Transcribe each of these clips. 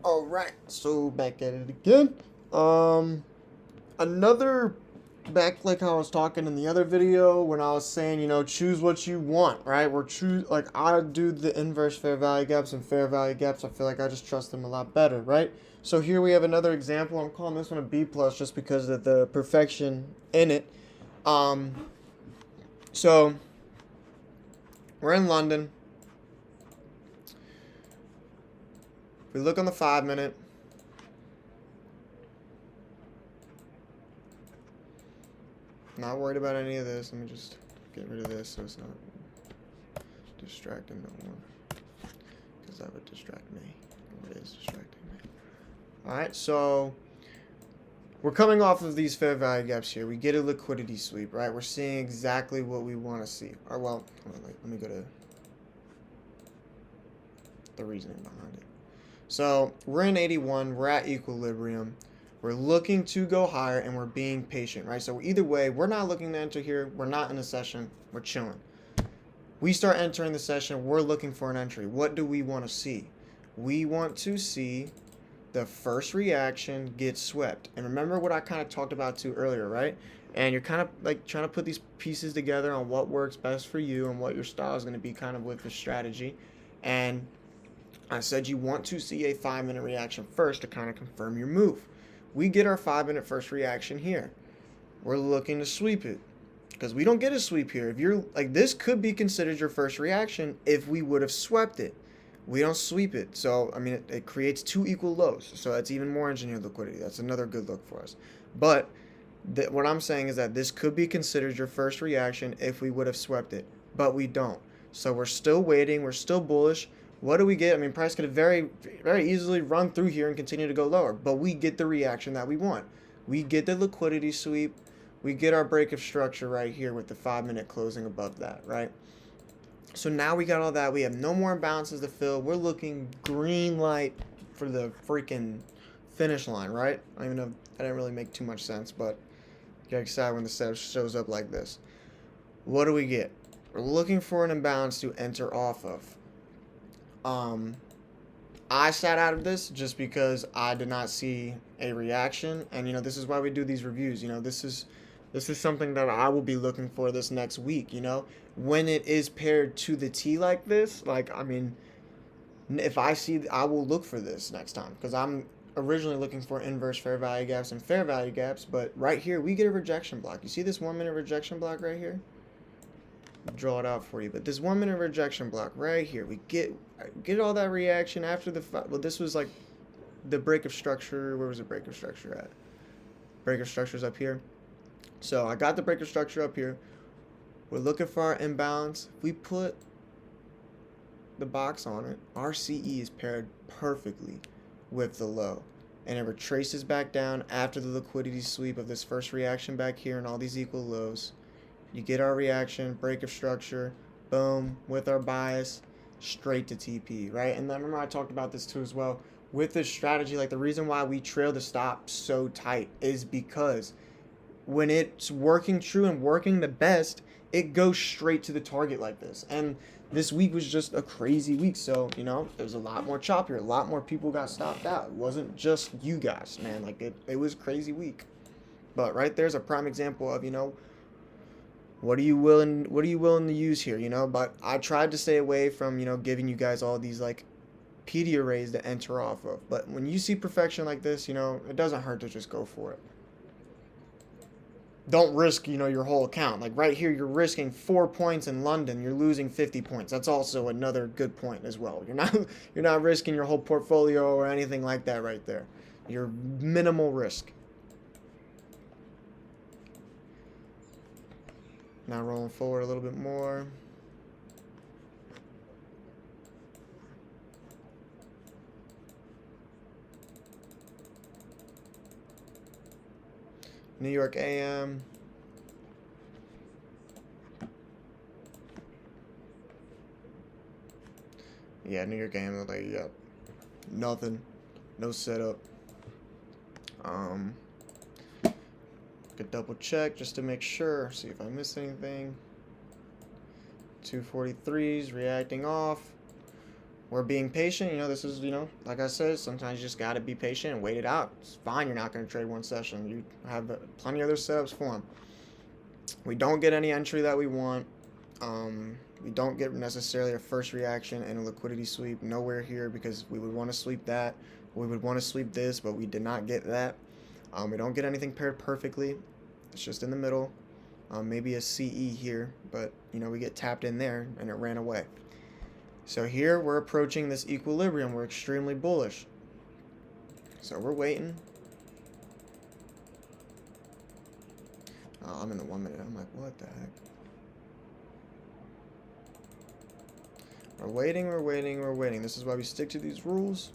Alright, so back at it again. Another back like how I was talking in the other video when I was saying, choose what you want, right? We're choose like I do the inverse fair value gaps and fair value gaps. I feel like I just trust them a lot better, right? So here we have another example. I'm calling this one a B plus just because of the perfection in it. Um, so we're in London. We look on the 5 minute. Not worried about any of this. Let me just get rid of this so it's not distracting no one. Because that would distract me. It is distracting me. Alright, so we're coming off of these fair value gaps here. We get a liquidity sweep, right? We're seeing exactly what we want to see. Or, well, let me go to the reasoning behind it. So we're in 81. We're at equilibrium. We're looking to go higher and we're being patient, right? So either way, we're not looking to enter here. We're not in a session. We're chilling. We start entering the session. We're looking for an entry. What do we want to see? We want to see the first reaction get swept. And remember what I kind of talked about too earlier, right? And you're kind of like trying to put these pieces together on what works best for you and what your style is going to be kind of with the strategy. And I said you want to see a 5 minute reaction first to kind of confirm your move. We get our 5 minute first reaction here. We're looking to sweep it because we don't get a sweep here. If you're like, this could be considered your first reaction if we would have swept it. We don't sweep it. So, I mean, it creates two equal lows. So that's even more engineered liquidity. That's another good look for us. But what I'm saying is that this could be considered your first reaction if we would have swept it. But we don't. So we're still waiting. We're still bullish. What do we get? I mean, price could have very, very easily run through here and continue to go lower. But we get the reaction that we want. We get the liquidity sweep. We get our break of structure right here with the 5 minute closing above that, right? So now we got all that. We have no more imbalances to fill. We're looking green light for the freaking finish line, right? I don't even know. I didn't really make too much sense, but get excited when the setup shows up like this. What do we get? We're looking for an imbalance to enter off of. I sat out of this just because I did not see a reaction, and this is why we do these reviews. This is something that I will be looking for this next week. When it is paired to the T like this, like, I mean, if I see, I will look for this next time because I'm originally looking for inverse fair value gaps and fair value gaps, but right here we get a rejection block. You see this 1 minute rejection block right here? I'll draw it out for you, but this 1 minute rejection block right here, we get all that reaction after the, well, this was like the break of structure. Where was the break of structure at? Break of structure's up here. So I got the break of structure up here. We're looking for our imbalance. If we put the box on it, our CE is paired perfectly with the low. And it retraces back down after the liquidity sweep of this first reaction back here and all these equal lows. You get our reaction, break of structure, boom, with our bias, straight to TP, right? And then remember I talked about this too as well. With this strategy, like the reason why we trail the stop so tight is because when it's working true and working the best, it goes straight to the target like this. And this week was just a crazy week. So, there's a lot more chop here. A lot more people got stopped out. It wasn't just you guys, man. Like, it was a crazy week. But right there's a prime example of, what are you willing to use here, But I tried to stay away from, giving you guys all these, like, PD arrays to enter off of. But when you see perfection like this, it doesn't hurt to just go for it. Don't risk, your whole account. Like right here, you're risking 4 points in London. You're losing 50 points. That's also another good point as well. You're not risking your whole portfolio or anything like that right there. You're minimal risk. Now rolling forward a little bit more. New York AM. Yeah, New York AM, like, yeah, nothing, no setup. Could double check just to make sure, see if I missed anything. 243s reacting off. we're being patient. You know, this is, you know, like I said, sometimes you just got to be patient and wait it out. It's fine. You're not going to trade one session. You have plenty of other setups for them. We don't get any entry that we want. We don't get necessarily a first reaction and a liquidity sweep. Nowhere here because we would want to sweep that. We would want to sweep this, but we did not get that. We don't get anything paired perfectly. It's just in the middle. Maybe a CE here, but, you know, we get tapped in there and it ran away. So here we're approaching this equilibrium. We're extremely bullish. So we're waiting. Oh, I'm in the 1 minute. I'm like, what the heck? We're waiting, we're waiting, we're waiting. This is why we stick to these rules.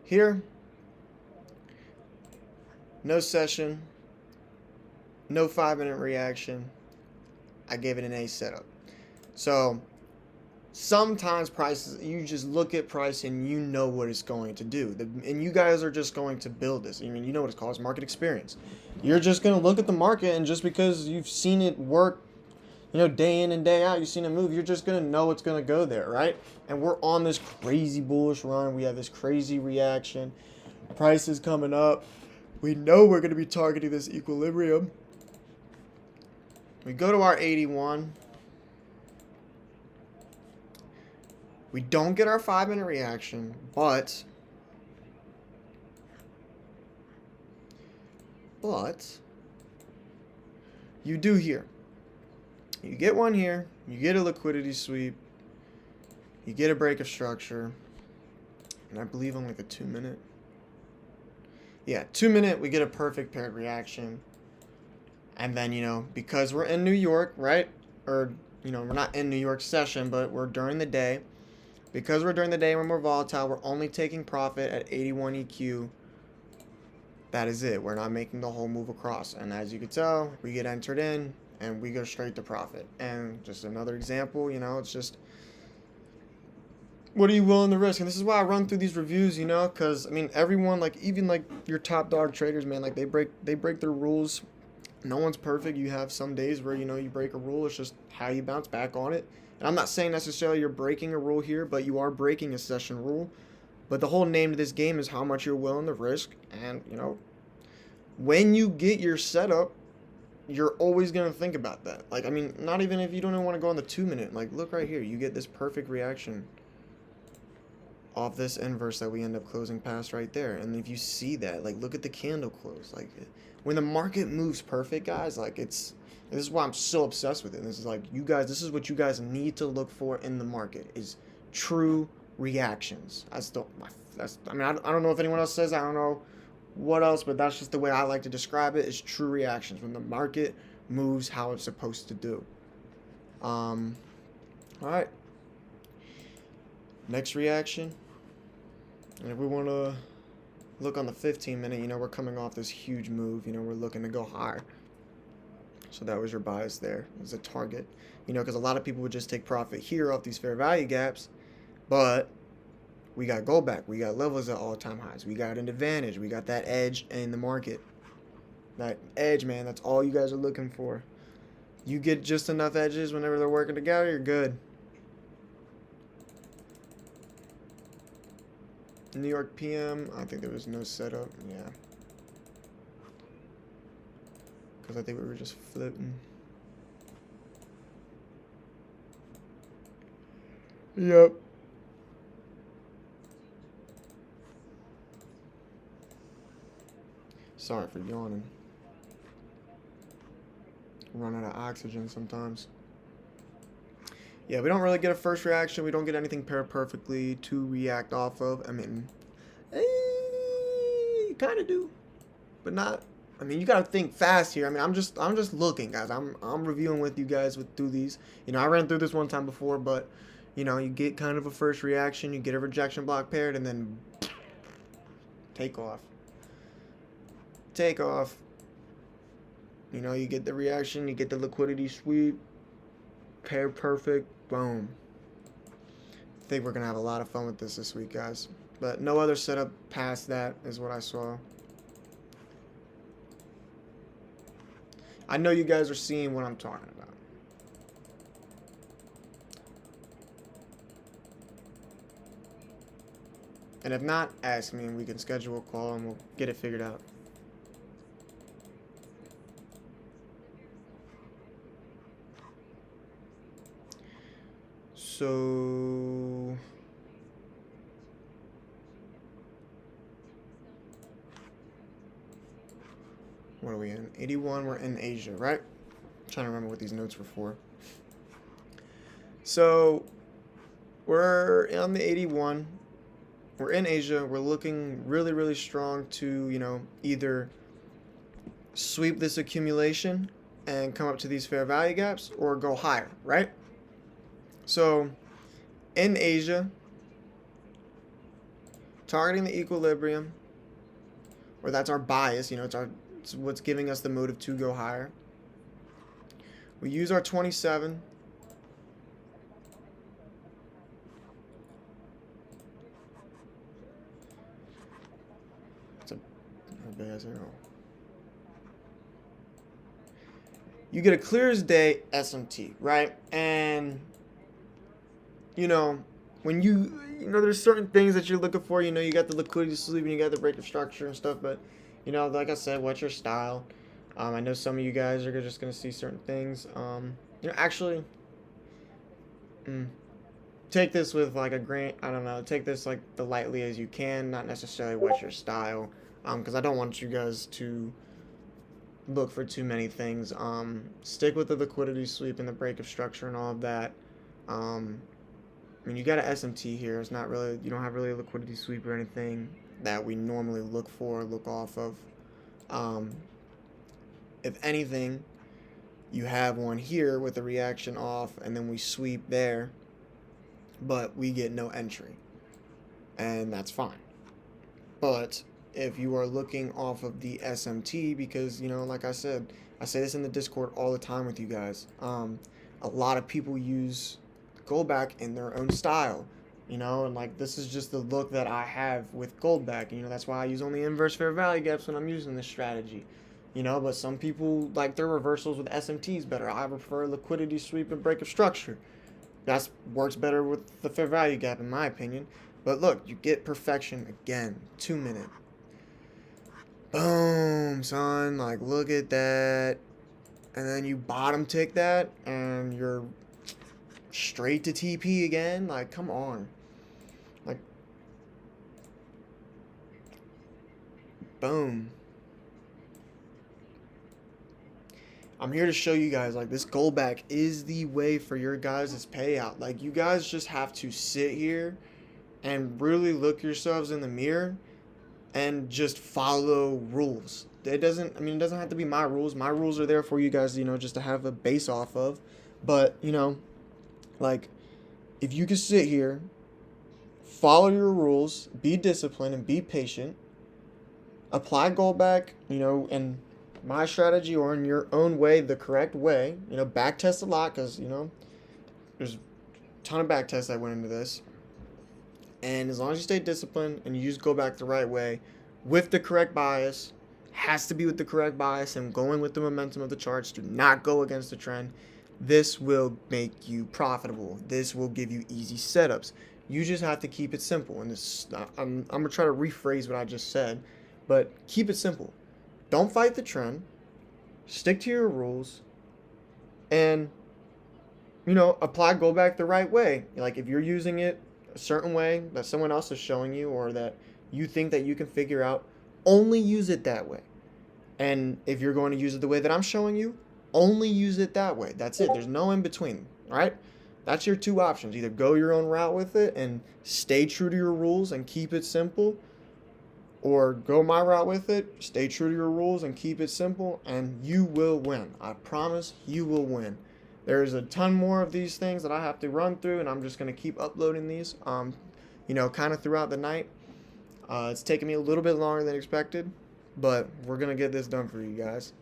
Here, no session, no 5-minute reaction. I gave it an A setup. So sometimes prices, you just look at price and you know what it's going to do. And you guys are just going to build this. I mean, you know what it's called, it's market experience. You're just going to look at the market, and just because you've seen it work, you know, day in and day out, you've seen it move, you're just going to know it's going to go there, right? And we're on this crazy bullish run. We have this crazy reaction. Price is coming up. We know we're going to be targeting this equilibrium. We go to our 81. We don't get our 5-minute reaction, but you do here. You get one here, you get a liquidity sweep, you get a break of structure, and I believe on like a 2-minute. Yeah, 2-minute, we get a perfect paired reaction. And then, you know, because we're in New York, right? Or, you know, we're not in New York session, but we're during the day. Because we're during the day, we're more volatile, we're only taking profit at 81 EQ. That is it. We're not making the whole move across. And as you can tell, we get entered in, and we go straight to profit. And just another example, you know, it's just, what are you willing to risk? And this is why I run through these reviews, you know, because, I mean, everyone, like, even, like, your top dog traders, man, like, they break their rules. No one's perfect. You have some days where, you know, you break a rule. It's just how you bounce back on it. And I'm not saying necessarily you're breaking a rule here, but you are breaking a session rule. But the whole name of this game is how much you're willing to risk. And, you know, when you get your setup, you're always going to think about that. Like, I mean, not even if you don't even want to go on the 2-minute. Like, look right here. You get this perfect reaction off this inverse that we end up closing past right there. And if you see that, like, look at the candle close. Like, when the market moves perfect, guys, like, this is why I'm so obsessed with it. And this is like, you guys, this is what you guys need to look for in the market, is true reactions. I mean, I don't know if anyone else says, I don't know what else, but that's just the way I like to describe it, is true reactions, when the market moves how it's supposed to do. All right. Next reaction. And if we want to look on the 15-minute, you know, we're coming off this huge move. You know, we're looking to go higher. So that was your bias there as a target. You know, because a lot of people would just take profit here off these fair value gaps. But we got go back. We got levels at all-time highs. We got an advantage. We got that edge in the market. That edge, man, that's all you guys are looking for. You get just enough edges whenever they're working together, you're good. New York PM, I think there was no setup. Yeah. Because I think we were just floating. Yep. Sorry for yawning. Run out of oxygen sometimes. Yeah, we don't really get a first reaction. We don't get anything paired perfectly to react off of. I mean, you kind of do, but not. I mean, you gotta think fast here. I mean, I'm just looking, guys. I'm reviewing with you guys through these. You know, I ran through this one time before, but you know, you get kind of a first reaction, you get a rejection block paired, and then take off. Take off. You know, you get the reaction, you get the liquidity sweep, pair perfect, boom. I think we're gonna have a lot of fun with this week, guys. But no other setup past that is what I saw. I know you guys are seeing what I'm talking about. And if not, ask me and we can schedule a call and we'll get it figured out. So what are we in? 81, we're in Asia, right? I'm trying to remember what these notes were for. So we're on the 81. We're in Asia. We're looking really, really strong to, you know, either sweep this accumulation and come up to these fair value gaps or go higher, right? So in Asia, targeting the equilibrium, or that's our bias, you know, it's what's giving us the motive to go higher. We use our 27. It's a big ass arrow. You get a clear as day SMT, right? And you know, when you know, there's certain things that you're looking for. You know, you got the liquidity sweep and you got the break of structure and stuff. But you know, like I said, what's your style? I know some of you guys are just gonna see certain things. You know, actually, take this with like a grain. I don't know. Take this like the lightly as you can, not necessarily what's your style. Because I don't want you guys to look for too many things. Stick with the liquidity sweep and the break of structure and all of that. I mean, you got an SMT here. It's not really, you don't have really a liquidity sweep or anything that we normally look off of. If anything, you have one here with the reaction off, and then we sweep there, but we get no entry, and that's fine. But if you are looking off of the SMT, because, you know, like I said, I say this in the Discord all the time with you guys, a lot of people use Goldback in their own style, you know, and like this is just the look that I have with Goldback. You know, that's why I use only inverse fair value gaps when I'm using this strategy, you know. But some people like their reversals with SMTs better. I prefer liquidity sweep and break of structure. That works better with the fair value gap in my opinion. But look, you get perfection again. 2 minute. Boom, son. Like, look at that. And then you bottom tick that and you're straight to TP again. Like, come on. Like, boom. I'm here to show you guys, like, this Goldback is the way for your guys' payout. Like, you guys just have to sit here and really look yourselves in the mirror and just follow rules. It doesn't have to be my rules. My rules are there for you guys, you know, just to have a base off of. But, you know, like, if you can sit here, follow your rules, be disciplined and be patient, apply Goldback, you know, in my strategy or in your own way, the correct way, you know, back test a lot, because, you know, there's a ton of back tests that went into this. And as long as you stay disciplined and you use Goldback the right way with the correct bias, has to be with the correct bias and going with the momentum of the charts, do not go against the trend. This will make you profitable. This will give you easy setups. You just have to keep it simple. And this, I'm going to try to rephrase what I just said, but keep it simple. Don't fight the trend. Stick to your rules. And, you know, apply Goldback the right way. Like, if you're using it a certain way that someone else is showing you or that you think that you can figure out, only use it that way. And if you're going to use it the way that I'm showing you, only use it that way. That's it. There's no in between, right? That's your two options. Either go your own route with it and stay true to your rules and keep it simple, or go my route with it, stay true to your rules and keep it simple, and you will win. I promise you will win. There's a ton more of these things that I have to run through, and I'm just going to keep uploading these, you know, kind of throughout the night. It's taken me a little bit longer than expected, but we're going to get this done for you guys.